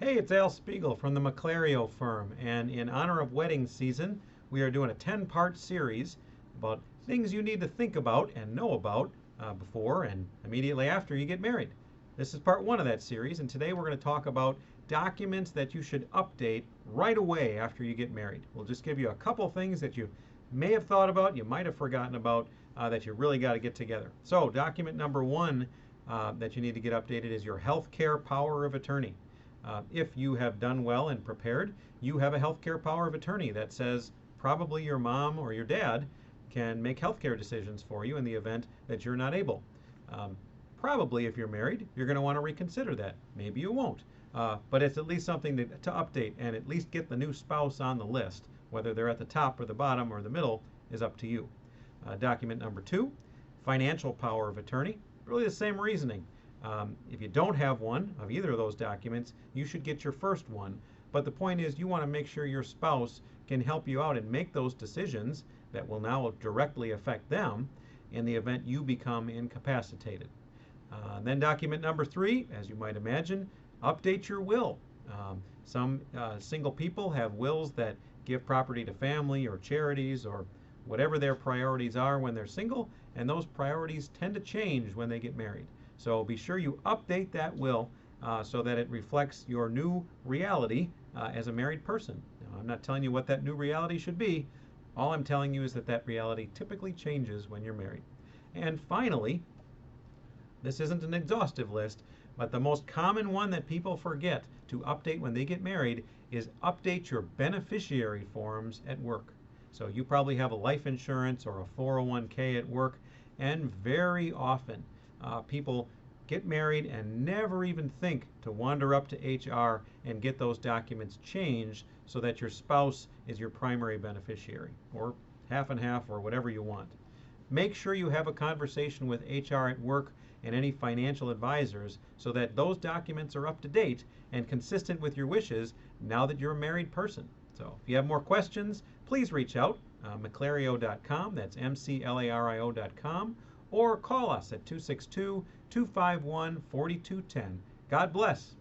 Hey, it's Al Spiegel from the McLario firm, and in honor of wedding season, we are doing a 10-part series about things you need to think about and know about before and immediately after you get married. This is part one of that series, and today we're going to talk about documents that you should update right away after you get married. We'll just give you a couple things that you may have thought about, you might have forgotten about, that you really got to get together. So, document number one that you need to get updated is your health care power of attorney. If you have done well and prepared, you have a healthcare power of attorney that says probably your mom or your dad can make healthcare decisions for you in the event that you're not able. Probably if you're married, you're going to want to reconsider that. Maybe you won't. But it's at least something to update and at least get the new spouse on the list. Whether they're at the top or the bottom or the middle is up to you. Document number two, financial power of attorney. Really the same reasoning. If you don't have one of either of those documents, you should get your first one. But the point is, you want to make sure your spouse can help you out and make those decisions that will now directly affect them in the event you become incapacitated. Then document number three, as you might imagine, update your will. Some single people have wills that give property to family or charities or whatever their priorities are when they're single, and those priorities tend to change when they get married. So be sure you update that will so that it reflects your new reality as a married person. Now, I'm not telling you what that new reality should be. All I'm telling you is that that reality typically changes when you're married. And finally, this isn't an exhaustive list, but the most common one that people forget to update when they get married is update your beneficiary forms at work. So you probably have a life insurance or a 401k at work, and very often people get married and never even think to wander up to HR and get those documents changed so that your spouse is your primary beneficiary, or half and half, or whatever you want. Make sure you have a conversation with HR at work and any financial advisors so that those documents are up to date and consistent with your wishes now that you're a married person. So if you have more questions, please reach out, McLario.com, that's MCLARIO.com, or call us at 262-251-4210. God bless.